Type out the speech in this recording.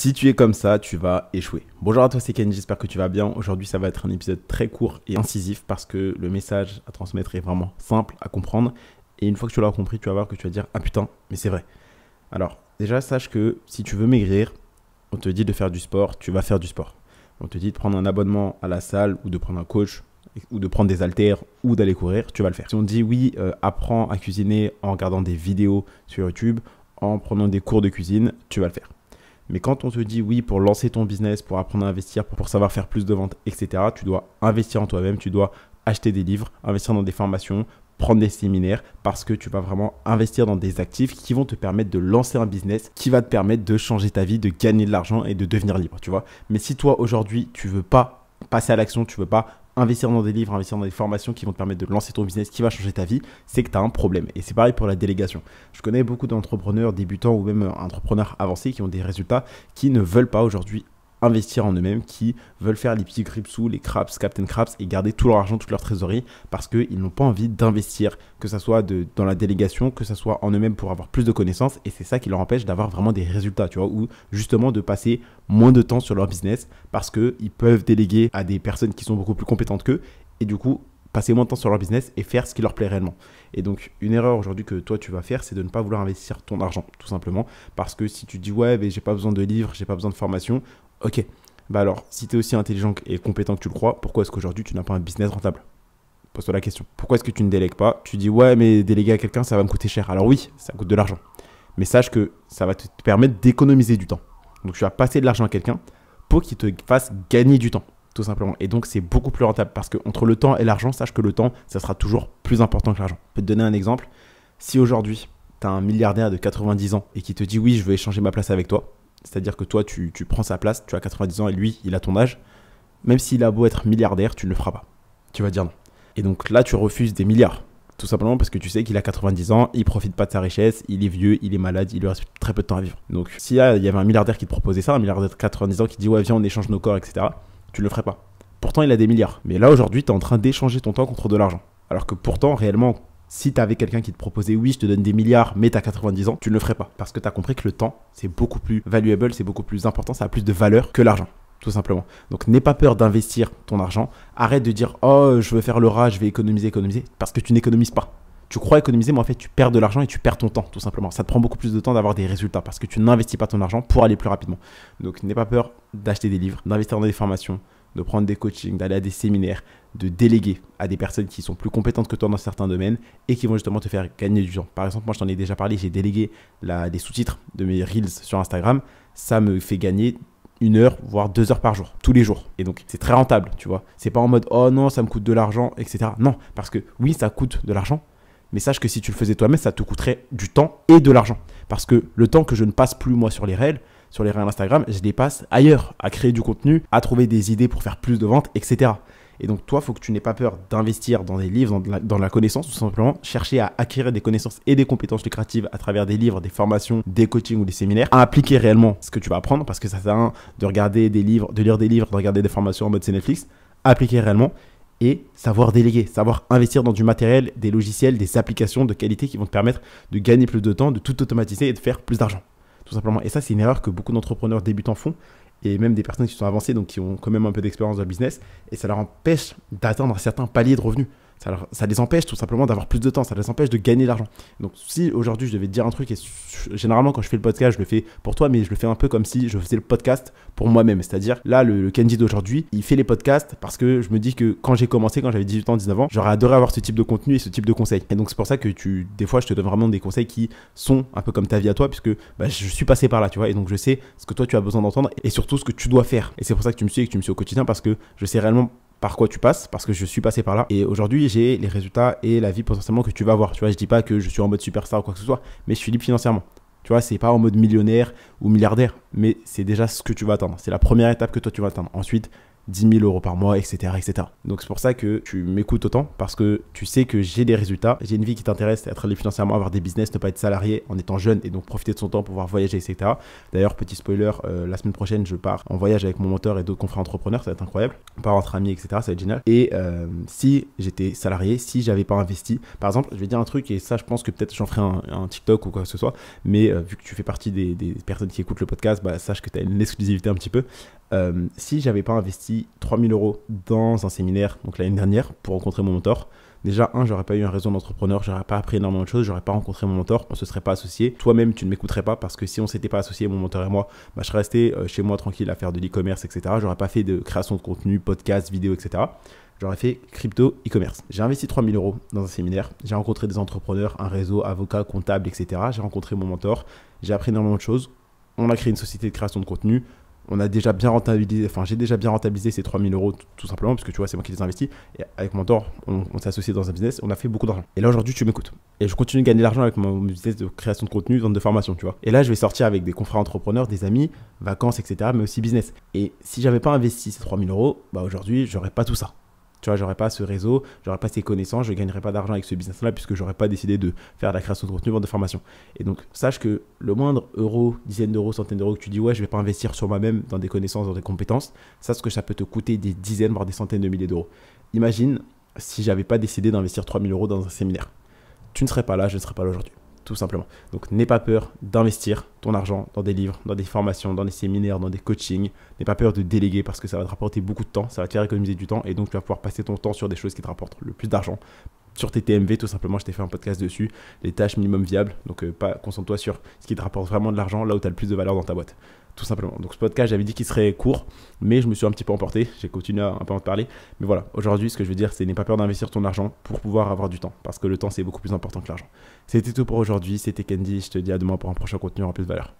Si tu es comme ça, tu vas échouer. Bonjour à toi, c'est Ken, j'espère que tu vas bien. Aujourd'hui, ça va être un épisode très court et incisif parce que le message à transmettre est vraiment simple à comprendre. Et une fois que tu l'auras compris, tu vas voir que tu vas dire « Ah putain, mais c'est vrai ». Alors, déjà, sache que si tu veux maigrir, on te dit de faire du sport, tu vas faire du sport. On te dit de prendre un abonnement à la salle ou de prendre un coach ou de prendre des haltères ou d'aller courir, tu vas le faire. Si on te dit oui, apprends à cuisiner en regardant des vidéos sur YouTube, en prenant des cours de cuisine, tu vas le faire. Mais quand on te dit oui, pour lancer ton business, pour apprendre à investir, pour savoir faire plus de ventes, etc., tu dois investir en toi-même, tu dois acheter des livres, investir dans des formations, prendre des séminaires parce que tu vas vraiment investir dans des actifs qui vont te permettre de lancer un business, qui va te permettre de changer ta vie, de gagner de l'argent et de devenir libre, tu vois. Mais si toi, aujourd'hui, tu veux pas passer à l'action, tu veux pas investir dans des livres, investir dans des formations qui vont te permettre de lancer ton business, qui va changer ta vie, c'est que tu as un problème. Et c'est pareil pour la délégation. Je connais beaucoup d'entrepreneurs débutants ou même entrepreneurs avancés qui ont des résultats, qui ne veulent pas aujourd'hui investir en eux-mêmes, qui veulent faire les petits Gripsou, les Craps, Captain Craps et garder tout leur argent, toute leur trésorerie parce qu'ils n'ont pas envie d'investir, que ce soit dans la délégation, que ce soit en eux-mêmes pour avoir plus de connaissances. Et c'est ça qui leur empêche d'avoir vraiment des résultats, tu vois, ou justement de passer moins de temps sur leur business parce qu'ils peuvent déléguer à des personnes qui sont beaucoup plus compétentes qu'eux et du coup passer moins de temps sur leur business et faire ce qui leur plaît réellement. Et donc, une erreur aujourd'hui que toi, tu vas faire, c'est de ne pas vouloir investir ton argent, tout simplement. Parce que si tu dis, ouais, mais j'ai pas besoin de livres, j'ai pas besoin de formation, ok. Bah alors, si tu es aussi intelligent et compétent que tu le crois, pourquoi est-ce qu'aujourd'hui, tu n'as pas un business rentable? Pose-toi la question. Pourquoi est-ce que tu ne délègues pas? Tu dis, ouais, mais déléguer à quelqu'un, ça va me coûter cher. Alors oui, ça coûte de l'argent. Mais sache que ça va te permettre d'économiser du temps. Donc, tu vas passer de l'argent à quelqu'un pour qu'il te fasse gagner du temps. Tout simplement. Et donc, c'est beaucoup plus rentable parce qu'entre le temps et l'argent, sache que le temps, ça sera toujours plus important que l'argent. Je peux te donner un exemple. Si aujourd'hui, tu as un milliardaire de 90 ans et qui te dit oui, je veux échanger ma place avec toi, c'est-à-dire que toi, tu prends sa place, tu as 90 ans et lui, il a ton âge, même s'il a beau être milliardaire, tu ne le feras pas. Tu vas dire non. Et donc là, tu refuses des milliards. Tout simplement parce que tu sais qu'il a 90 ans, il ne profite pas de sa richesse, il est vieux, il est malade, il lui reste très peu de temps à vivre. Donc, s'il y avait un milliardaire qui te proposait ça, un milliardaire de 90 ans qui dit ouais, viens, on échange nos corps, etc., tu ne le ferais pas. Pourtant, il a des milliards. Mais là, aujourd'hui, tu es en train d'échanger ton temps contre de l'argent. Alors que pourtant, réellement, si tu avais quelqu'un qui te proposait oui, je te donne des milliards, mais tu as 90 ans, tu ne le ferais pas. Parce que tu as compris que le temps, c'est beaucoup plus valuable, c'est beaucoup plus important, ça a plus de valeur que l'argent. Tout simplement. Donc, n'aie pas peur d'investir ton argent. Arrête de dire oh, je veux faire le rat, je vais économiser, parce que tu n'économises pas. Tu crois économiser, mais en fait, tu perds de l'argent et tu perds ton temps, tout simplement. Ça te prend beaucoup plus de temps d'avoir des résultats parce que tu n'investis pas ton argent pour aller plus rapidement. Donc, n'aie pas peur d'acheter des livres, d'investir dans des formations, de prendre des coachings, d'aller à des séminaires, de déléguer à des personnes qui sont plus compétentes que toi dans certains domaines et qui vont justement te faire gagner du temps. Par exemple, moi, je t'en ai déjà parlé, j'ai délégué les sous-titres de mes Reels sur Instagram. Ça me fait gagner 1 heure, voire 2 heures par jour, tous les jours. Et donc, c'est très rentable, tu vois. C'est pas en mode, oh non, ça me coûte de l'argent, etc. Non, parce que oui, ça coûte de l'argent, mais sache que si tu le faisais toi-même, ça te coûterait du temps et de l'argent. Parce que le temps que je ne passe plus, moi, sur les Reels Instagram, je les passe ailleurs, à créer du contenu, à trouver des idées pour faire plus de ventes, etc. Et donc, toi, il faut que tu n'aies pas peur d'investir dans des livres, dans la connaissance, tout simplement. Chercher à acquérir des connaissances et des compétences lucratives à travers des livres, des formations, des coachings ou des séminaires, à appliquer réellement ce que tu vas apprendre, parce que ça sert à rien de regarder des livres, de lire des livres, de regarder des formations en mode c'est Netflix, appliquer réellement et savoir déléguer, savoir investir dans du matériel, des logiciels, des applications de qualité qui vont te permettre de gagner plus de temps, de tout automatiser et de faire plus d'argent. Tout simplement. Et ça, c'est une erreur que beaucoup d'entrepreneurs débutants font et même des personnes qui sont avancées, donc qui ont quand même un peu d'expérience dans le business et ça leur empêche d'atteindre certains paliers de revenus. Ça les empêche tout simplement d'avoir plus de temps, ça les empêche de gagner de l'argent. Donc si aujourd'hui je devais te dire un truc, et généralement quand je fais le podcast, je le fais pour toi, mais je le fais un peu comme si je faisais le podcast pour moi-même. C'est-à-dire là, le Kenji d'aujourd'hui, il fait les podcasts parce que je me dis que quand j'ai commencé, quand j'avais 18 ans, 19 ans, j'aurais adoré avoir ce type de contenu et ce type de conseils. Et donc c'est pour ça que des fois je te donne vraiment des conseils qui sont un peu comme ta vie à toi, puisque je suis passé par là, tu vois, et donc je sais ce que toi tu as besoin d'entendre et surtout ce que tu dois faire. Et c'est pour ça que tu me suis et que tu me suis au quotidien, parce que je sais réellement par quoi tu passes, parce que je suis passé par là et aujourd'hui j'ai les résultats et la vie potentiellement que tu vas avoir. Tu vois, je dis pas que je suis en mode superstar ou quoi que ce soit, mais je suis libre financièrement. Tu vois, c'est pas en mode millionnaire ou milliardaire, mais c'est déjà ce que tu vas atteindre. C'est la première étape que toi tu vas atteindre. Ensuite, 10 000 euros par mois, etc., etc. Donc c'est pour ça que tu m'écoutes autant, parce que tu sais que j'ai des résultats, j'ai une vie qui t'intéresse, être libre financièrement, avoir des business, ne pas être salarié en étant jeune et donc profiter de son temps pour pouvoir voyager, etc. D'ailleurs, petit spoiler, la semaine prochaine, je pars en voyage avec mon mentor et d'autres confrères entrepreneurs, ça va être incroyable. On part entre amis, etc., ça va être génial. Et si j'étais salarié, si j'avais pas investi, par exemple, je vais dire un truc, et ça, je pense que peut-être j'en ferai un TikTok ou quoi que ce soit, mais vu que tu fais partie des personnes qui écoutent le podcast, bah, sache que tu as une exclusivité un petit peu. Si j'avais pas investi 3 000 euros dans un séminaire, donc l'année dernière, pour rencontrer mon mentor, déjà, j'aurais pas eu un réseau d'entrepreneurs, j'aurais pas appris énormément de choses, j'aurais pas rencontré mon mentor, on se serait pas associé. Toi-même, tu ne m'écouterais pas parce que si on s'était pas associé, mon mentor et moi, bah, je serais resté chez moi tranquille à faire de l'e-commerce, etc. J'aurais pas fait de création de contenu, podcast, vidéo, etc. J'aurais fait crypto, e-commerce. J'ai investi 3 000 euros dans un séminaire, j'ai rencontré des entrepreneurs, un réseau, avocats, comptables, etc. J'ai rencontré mon mentor, j'ai appris énormément de choses. On a créé une société de création de contenu. On a déjà bien rentabilisé, enfin j'ai déjà bien rentabilisé ces 3 000 euros tout simplement, parce que tu vois, c'est moi qui les ai investis. Et avec mon mentor, on s'est associé dans un business, on a fait beaucoup d'argent. Et là aujourd'hui, tu m'écoutes. Et je continue de gagner de l'argent avec mon business de création de contenu, vente de formation, tu vois. Et là, je vais sortir avec des confrères entrepreneurs, des amis, vacances, etc., mais aussi business. Et si j'avais pas investi ces 3 000 euros, bah aujourd'hui, j'aurais pas tout ça. Tu vois, j'aurais pas ce réseau, j'aurais pas ces connaissances, je gagnerais pas d'argent avec ce business-là puisque j'aurais pas décidé de faire de la création de contenu, vente de formation. Et donc, sache que le moindre euro, dizaines d'euros, centaines d'euros que tu dis, ouais, je vais pas investir sur moi-même dans des connaissances, dans des compétences, sache que ça peut te coûter des dizaines, voire des centaines de milliers d'euros. Imagine si j'avais pas décidé d'investir 3 000 euros dans un séminaire. Tu ne serais pas là, je ne serais pas là aujourd'hui. Tout simplement. Donc, n'aie pas peur d'investir ton argent dans des livres, dans des formations, dans des séminaires, dans des coachings. N'aie pas peur de déléguer parce que ça va te rapporter beaucoup de temps, ça va te faire économiser du temps et donc tu vas pouvoir passer ton temps sur des choses qui te rapportent le plus d'argent. Sur tes TMV, tout simplement, je t'ai fait un podcast dessus, les tâches minimum viables. Donc, concentre-toi sur ce qui te rapporte vraiment de l'argent, là où tu as le plus de valeur dans ta boîte. Tout simplement. Donc, ce podcast, j'avais dit qu'il serait court, mais je me suis un petit peu emporté. J'ai continué à un peu en te parler. Mais voilà, aujourd'hui, ce que je veux dire, c'est n'aie pas peur d'investir ton argent pour pouvoir avoir du temps. Parce que le temps, c'est beaucoup plus important que l'argent. C'était tout pour aujourd'hui. C'était Candy. Je te dis à demain pour un prochain contenu rempli de valeur.